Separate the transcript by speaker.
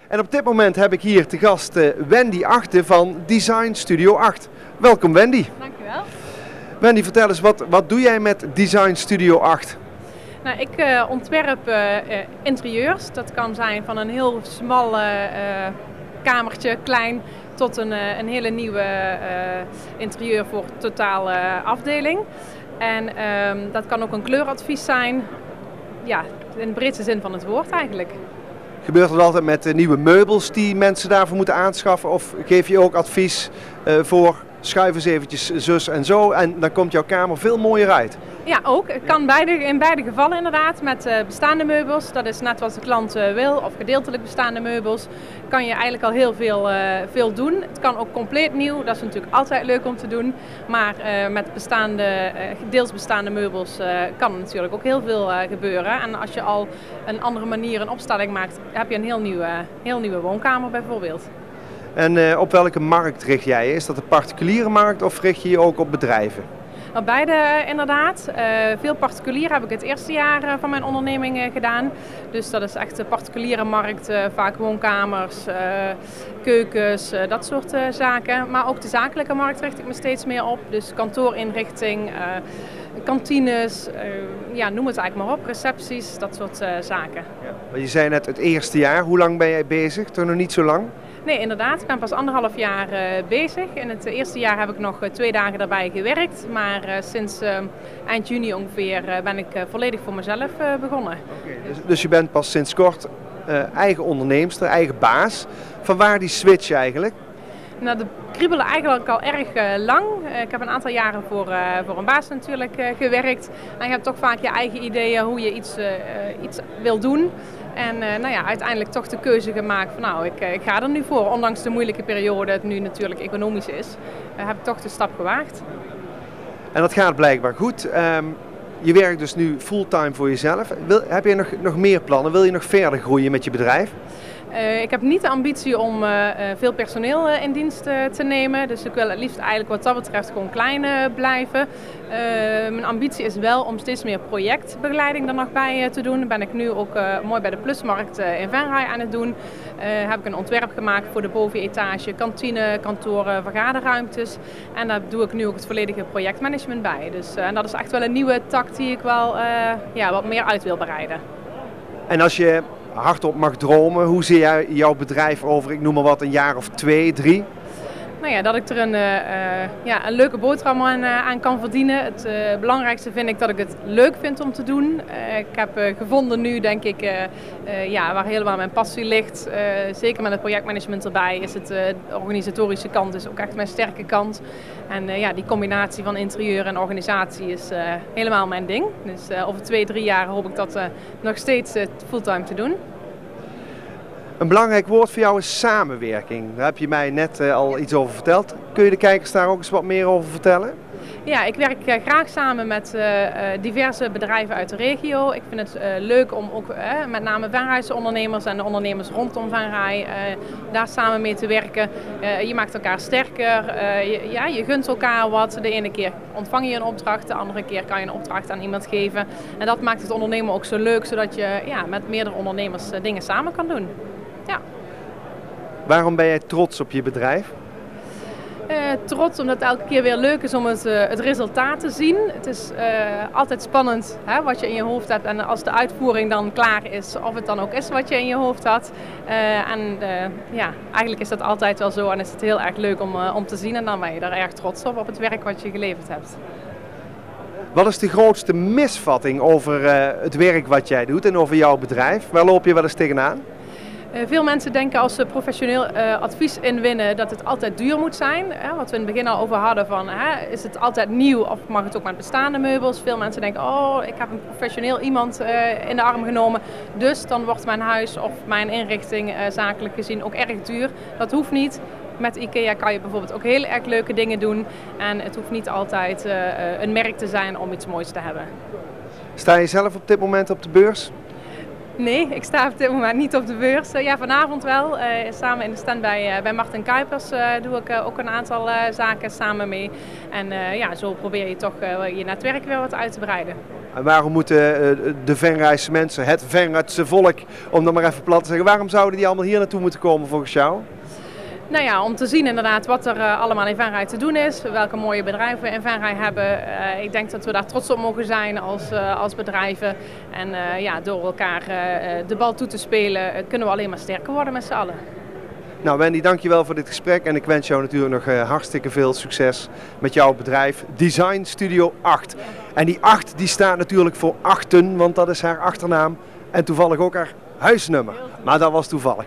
Speaker 1: En op dit moment heb ik hier te gast Wendy Achten van Design Studio 8. Welkom Wendy.
Speaker 2: Dankjewel.
Speaker 1: Wendy, vertel eens, wat doe jij met Design Studio 8?
Speaker 2: Nou, ik ontwerp interieurs. Dat kan zijn van een heel smal kamertje, klein, tot een hele nieuwe interieur voor totale afdeling. En dat kan ook een kleuradvies zijn. Ja, in de breedste zin van het woord eigenlijk.
Speaker 1: Gebeurt dat altijd met nieuwe meubels die mensen daarvoor moeten aanschaffen? Of geef je ook advies voor schuif eens eventjes zus en zo en dan komt jouw kamer veel mooier uit?
Speaker 2: Ja, ook. Het kan in beide gevallen inderdaad. Met bestaande meubels, dat is net wat de klant wil, of gedeeltelijk bestaande meubels, kan je eigenlijk al heel veel doen. Het kan ook compleet nieuw, dat is natuurlijk altijd leuk om te doen. Maar met deels bestaande meubels kan er natuurlijk ook heel veel gebeuren. En als je al een andere manier een opstelling maakt, heb je een heel nieuwe woonkamer bijvoorbeeld.
Speaker 1: En op welke markt richt jij je? Is dat een particuliere markt of richt je je ook op bedrijven?
Speaker 2: Nou, beide inderdaad. Veel particulier heb ik het eerste jaar van mijn onderneming gedaan. Dus dat is echt de particuliere markt, vaak woonkamers, keukens, dat soort zaken. Maar ook de zakelijke markt richt ik me steeds meer op. Dus kantoorinrichting, kantines, ja, noem het eigenlijk maar op, recepties, dat soort zaken.
Speaker 1: Ja. Je zei net het eerste jaar, hoe lang ben jij bezig? Toch nog niet zo lang?
Speaker 2: Nee, inderdaad. Ik ben pas 1,5 jaar bezig. In het eerste jaar heb ik nog 2 dagen daarbij gewerkt. Maar sinds eind juni ongeveer ben ik volledig voor mezelf begonnen.
Speaker 1: Dus je bent pas sinds kort eigen onderneemster, eigen baas. Vanwaar die switch eigenlijk?
Speaker 2: Nou, de kriebelen eigenlijk al erg lang. Ik heb een aantal jaren voor een baas natuurlijk gewerkt. En je hebt toch vaak je eigen ideeën hoe je iets wil doen. En nou ja, uiteindelijk toch de keuze gemaakt van nou, ik ga er nu voor. Ondanks de moeilijke periode, het nu natuurlijk economisch is, heb ik toch de stap gewaagd.
Speaker 1: En dat gaat blijkbaar goed. Je werkt dus nu fulltime voor jezelf. Heb je nog meer plannen? Wil je nog verder groeien met je bedrijf?
Speaker 2: Ik heb niet de ambitie om veel personeel in dienst te nemen. Dus ik wil het liefst eigenlijk wat dat betreft gewoon klein blijven. Mijn ambitie is wel om steeds meer projectbegeleiding er nog bij te doen. Dat ben ik nu ook mooi bij de Plusmarkt in Venray aan het doen. Heb ik een ontwerp gemaakt voor de bovenetage, kantine, kantoren, vergaderruimtes. En daar doe ik nu ook het volledige projectmanagement bij. Dus, en dat is echt wel een nieuwe tak die ik wel wat meer uit wil breiden.
Speaker 1: En als je hardop mag dromen, hoe zie jij jouw bedrijf over, ik noem maar wat, een jaar of 2, 3?
Speaker 2: Nou ja, dat ik er een leuke boterham aan kan verdienen. Het belangrijkste vind ik dat ik het leuk vind om te doen. Ik heb gevonden nu, denk ik, waar helemaal mijn passie ligt. Zeker met het projectmanagement erbij is het de organisatorische kant is ook echt mijn sterke kant. En die combinatie van interieur en organisatie is helemaal mijn ding. Dus over 2, 3 jaar hoop ik dat nog steeds fulltime te doen.
Speaker 1: Een belangrijk woord voor jou is samenwerking. Daar heb je mij net al iets over verteld. Kun je de kijkers daar ook eens wat meer over vertellen?
Speaker 2: Ja, ik werk graag samen met diverse bedrijven uit de regio. Ik vind het leuk om ook met name Venrayse ondernemers en de ondernemers rondom Venray daar samen mee te werken. Je maakt elkaar sterker, je gunt elkaar wat. De ene keer ontvang je een opdracht, de andere keer kan je een opdracht aan iemand geven. En dat maakt het ondernemen ook zo leuk, zodat je met meerdere ondernemers dingen samen kan doen. Ja.
Speaker 1: Waarom ben jij trots op je bedrijf?
Speaker 2: Trots omdat het elke keer weer leuk is om het resultaat te zien. Het is altijd spannend wat je in je hoofd hebt en als de uitvoering dan klaar is, of het dan ook is wat je in je hoofd had. Eigenlijk is dat altijd wel zo en is het heel erg leuk om te zien en dan ben je er erg trots op het werk wat je geleverd hebt.
Speaker 1: Wat is de grootste misvatting over het werk wat jij doet en over jouw bedrijf? Waar loop je wel eens tegenaan?
Speaker 2: Veel mensen denken als ze professioneel advies inwinnen dat het altijd duur moet zijn. Wat we in het begin al over hadden van is het altijd nieuw of mag het ook met bestaande meubels. Veel mensen denken ik heb een professioneel iemand in de arm genomen. Dus dan wordt mijn huis of mijn inrichting zakelijk gezien ook erg duur. Dat hoeft niet. Met IKEA kan je bijvoorbeeld ook heel erg leuke dingen doen. En het hoeft niet altijd een merk te zijn om iets moois te hebben.
Speaker 1: Sta je zelf op dit moment op de beurs?
Speaker 2: Nee, ik sta op dit moment niet op de beurs. Vanavond wel. Samen in de stand bij Martin Kuipers doe ik ook een aantal zaken samen mee. En zo probeer je toch je netwerk weer wat uit te breiden.
Speaker 1: En waarom moeten de Venraadse mensen, het Venraadse volk, om dat maar even plat te zeggen, waarom zouden die allemaal hier naartoe moeten komen volgens jou?
Speaker 2: Nou ja, om te zien inderdaad wat er allemaal in Venray te doen is, welke mooie bedrijven we in Venray hebben. Ik denk dat we daar trots op mogen zijn als bedrijven. En ja, door elkaar de bal toe te spelen kunnen we alleen maar sterker worden met z'n allen.
Speaker 1: Nou Wendy, dankjewel voor dit gesprek en ik wens jou natuurlijk nog hartstikke veel succes met jouw bedrijf Design Studio 8. En die 8 die staat natuurlijk voor Achten, want dat is haar achternaam en toevallig ook haar huisnummer. Maar dat was toevallig.